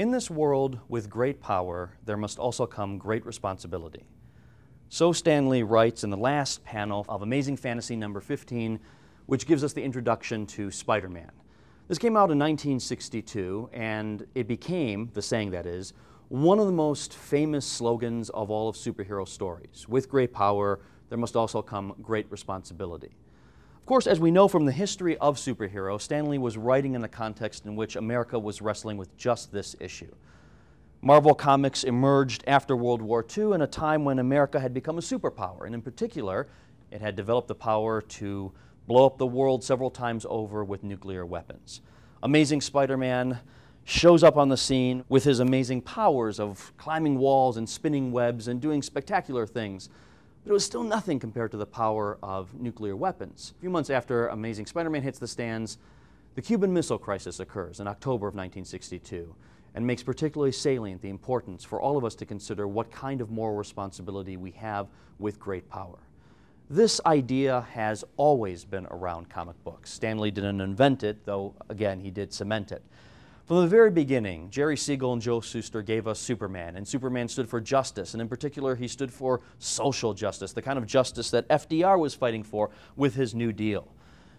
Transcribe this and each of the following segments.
In this world with great power, there must also come great responsibility. So Stanley writes in the last panel of Amazing Fantasy number 15, which gives us the introduction to Spider-Man. This came out in 1962, and it became, the saying that is, one of the most famous slogans of all of superhero stories. With great power, there must also come great responsibility. Of course, as we know from the history of superheroes, Stanley was writing in the context in which America was wrestling with just this issue. Marvel Comics emerged after World War II in a time when America had become a superpower, and in particular, it had developed the power to blow up the world several times over with nuclear weapons. Amazing Spider-Man shows up on the scene with his amazing powers of climbing walls and spinning webs and doing spectacular things. But it was still nothing compared to the power of nuclear weapons. A few months after Amazing Spider-Man hits the stands, the Cuban Missile Crisis occurs in October of 1962 and makes particularly salient the importance for all of us to consider what kind of moral responsibility we have with great power. This idea has always been around comic books. Stanley didn't invent it, though, again, he did cement it. From the very beginning, Jerry Siegel and Joe Shuster gave us Superman, and Superman stood for justice, and in particular, he stood for social justice, the kind of justice that FDR was fighting for with his New Deal.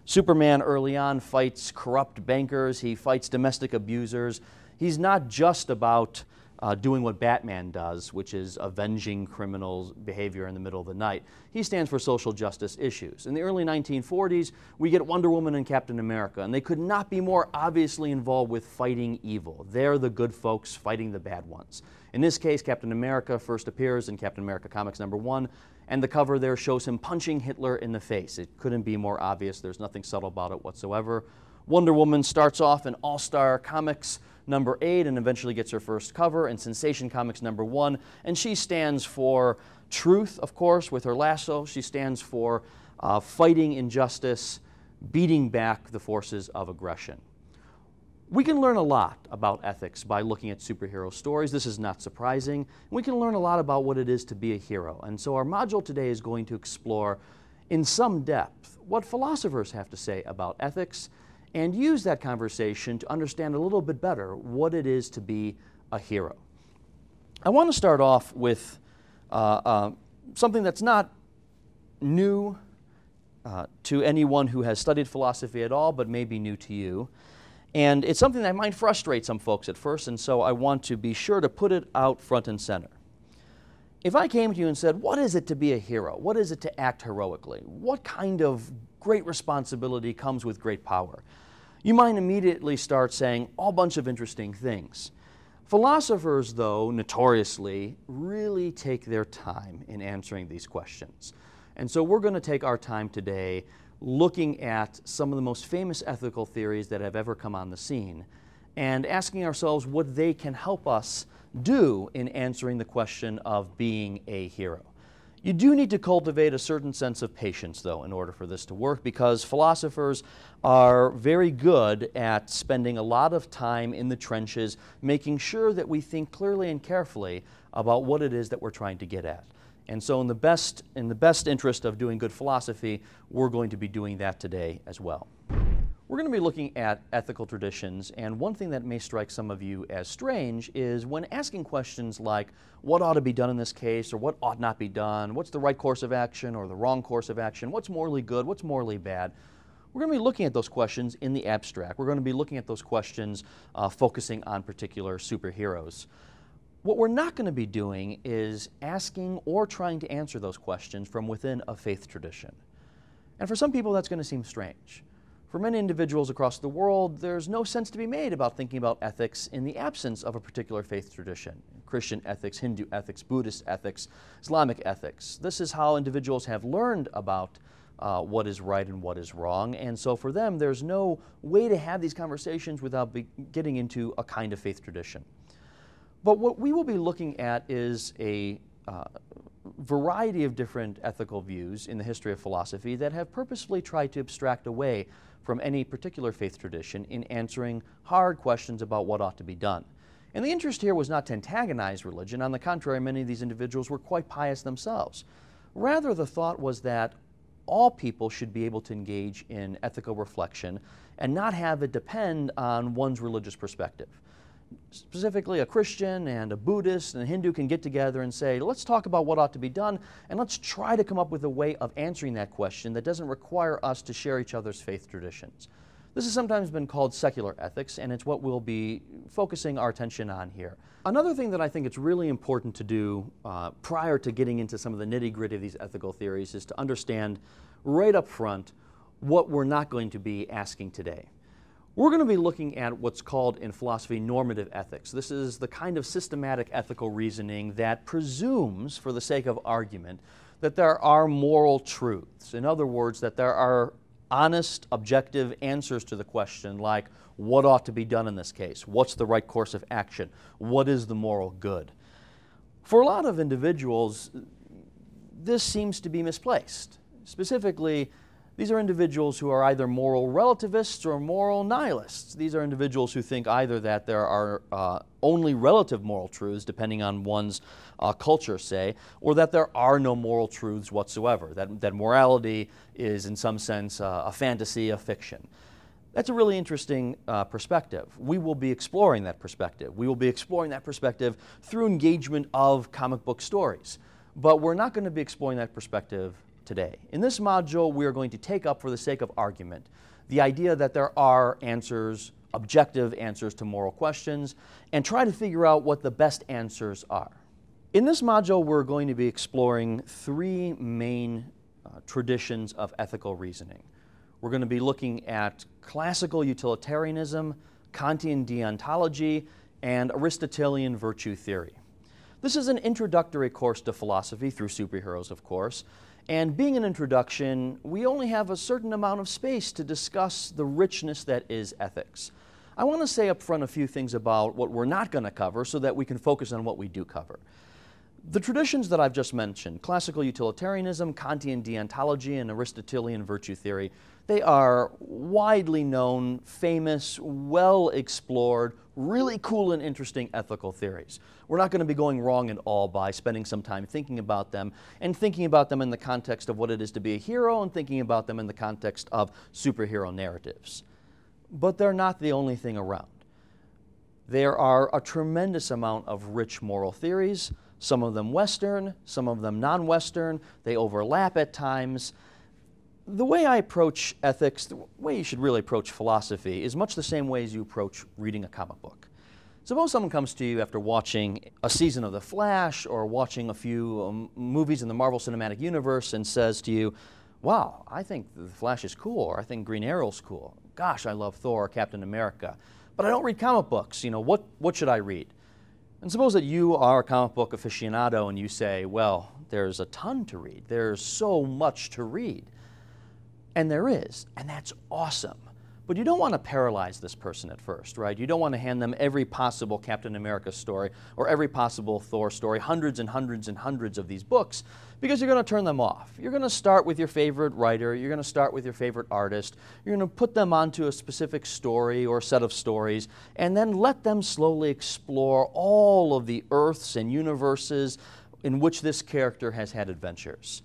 Superman early on fights corrupt bankers, he fights domestic abusers. He's not just about doing what Batman does, which is avenging criminals' behavior in the middle of the night. He stands for social justice issues. In the early 1940s, we get Wonder Woman and Captain America, and they could not be more obviously involved with fighting evil. They're the good folks fighting the bad ones. In this case, Captain America first appears in Captain America Comics number 1, and the cover there shows him punching Hitler in the face. It couldn't be more obvious. There's nothing subtle about it whatsoever. Wonder Woman starts off in All-Star Comics number 8 and eventually gets her first cover in Sensation Comics number 1, and she stands for truth, of course, with her lasso. She stands for fighting injustice, beating back the forces of aggression. We can learn a lot about ethics by looking at superhero stories. This is not surprising. We can learn a lot about what it is to be a hero, and so our module today is going to explore in some depth what philosophers have to say about ethics and use that conversation to understand a little bit better what it is to be a hero. I want to start off with something that's not new to anyone who has studied philosophy at all, but may be new to you. And it's something that might frustrate some folks at first, and so I want to be sure to put it out front and center. If I came to you and said, what is it to be a hero? What is it to act heroically? What kind of great responsibility comes with great power? You might immediately start saying a bunch of interesting things. Philosophers, though, notoriously, really take their time in answering these questions. And so we're going to take our time today looking at some of the most famous ethical theories that have ever come on the scene and asking ourselves what they can help us do in answering the question of being a hero. You do need to cultivate a certain sense of patience, though, in order for this to work, because philosophers are very good at spending a lot of time in the trenches, making sure that we think clearly and carefully about what it is that we're trying to get at. And so in the best interest of doing good philosophy, we're going to be doing that today as well. We're going to be looking at ethical traditions, and one thing that may strike some of you as strange is when asking questions like, what ought to be done in this case, or what ought not be done, what's the right course of action or the wrong course of action, what's morally good, what's morally bad. We're going to be looking at those questions in the abstract. We're going to be looking at those questions focusing on particular superheroes. What we're not going to be doing is asking or trying to answer those questions from within a faith tradition. And for some people, that's going to seem strange. For many individuals across the world, there's no sense to be made about thinking about ethics in the absence of a particular faith tradition. Christian ethics, Hindu ethics, Buddhist ethics, Islamic ethics. This is how individuals have learned about what is right and what is wrong, and so for them, there's no way to have these conversations without getting into a kind of faith tradition. But what we will be looking at is a variety of different ethical views in the history of philosophy that have purposefully tried to abstract away from any particular faith tradition in answering hard questions about what ought to be done. And the interest here was not to antagonize religion. On the contrary, many of these individuals were quite pious themselves. Rather, the thought was that all people should be able to engage in ethical reflection and not have it depend on one's religious perspective. Specifically, a Christian and a Buddhist and a Hindu can get together and say, let's talk about what ought to be done, and let's try to come up with a way of answering that question that doesn't require us to share each other's faith traditions. This has sometimes been called secular ethics, and it's what we'll be focusing our attention on here. Another thing that I think it's really important to do prior to getting into some of the nitty-gritty of these ethical theories is to understand right up front what we're not going to be asking today. We're going to be looking at what's called in philosophy normative ethics. This is the kind of systematic ethical reasoning that presumes, for the sake of argument, that there are moral truths. In other words, that there are honest, objective answers to the question like, what ought to be done in this case? What's the right course of action? What is the moral good? For a lot of individuals, this seems to be misplaced. Specifically, these are individuals who are either moral relativists or moral nihilists. These are individuals who think either that there are only relative moral truths, depending on one's culture, say, or that there are no moral truths whatsoever, that morality is, in some sense, a fantasy, a fiction. That's a really interesting perspective. We will be exploring that perspective. We will be exploring that perspective through engagement of comic book stories. But we're not going to be exploring that perspective today. In this module, we are going to take up, for the sake of argument, the idea that there are answers, objective answers to moral questions, and try to figure out what the best answers are. In this module, we're going to be exploring three main traditions of ethical reasoning. We're going to be looking at classical utilitarianism, Kantian deontology, and Aristotelian virtue theory. This is an introductory course to philosophy through superheroes, of course. And being an introduction, we only have a certain amount of space to discuss the richness that is ethics. I want to say up front a few things about what we're not going to cover so that we can focus on what we do cover. The traditions that I've just mentioned, classical utilitarianism, Kantian deontology, and Aristotelian virtue theory, they are widely known, famous, well-explored, really cool and interesting ethical theories. We're not going to be going wrong at all by spending some time thinking about them, and thinking about them in the context of what it is to be a hero, and thinking about them in the context of superhero narratives. But they're not the only thing around. There are a tremendous amount of rich moral theories, some of them Western, some of them non-Western. They overlap at times. The way I approach ethics, the way you should really approach philosophy, is much the same way as you approach reading a comic book. Suppose someone comes to you after watching a season of The Flash or watching a few movies in the Marvel Cinematic Universe and says to you, wow, I think The Flash is cool, or I think Green Arrow's cool. Gosh, I love Thor or Captain America. But I don't read comic books. You know, what should I read? And suppose that you are a comic book aficionado and you say, well, there's a ton to read. There's so much to read. And there is, and that's awesome. But you don't want to paralyze this person at first, right? You don't want to hand them every possible Captain America story or every possible Thor story, hundreds and hundreds and hundreds of these books, because you're going to turn them off. You're going to start with your favorite writer. You're going to start with your favorite artist. You're going to put them onto a specific story or set of stories, and then let them slowly explore all of the Earths and universes in which this character has had adventures.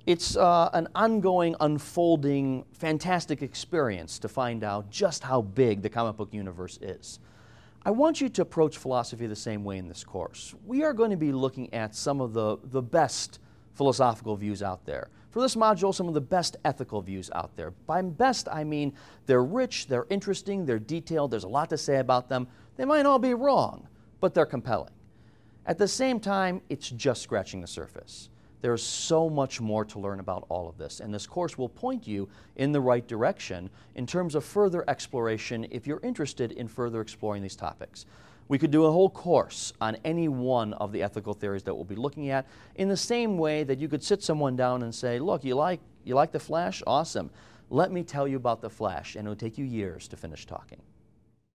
It's an ongoing, unfolding, fantastic experience to find out just how big the comic book universe is. I want you to approach philosophy the same way in this course. We are going to be looking at some of the best philosophical views out there. For this module, some of the best ethical views out there. By best, I mean they're rich, they're interesting, they're detailed, there's a lot to say about them. They might all be wrong, but they're compelling. At the same time, it's just scratching the surface. There's so much more to learn about all of this, and this course will point you in the right direction in terms of further exploration if you're interested in further exploring these topics. We could do a whole course on any one of the ethical theories that we'll be looking at in the same way that you could sit someone down and say, look, you like The Flash? Awesome. Let me tell you about The Flash, and it'll take you years to finish talking.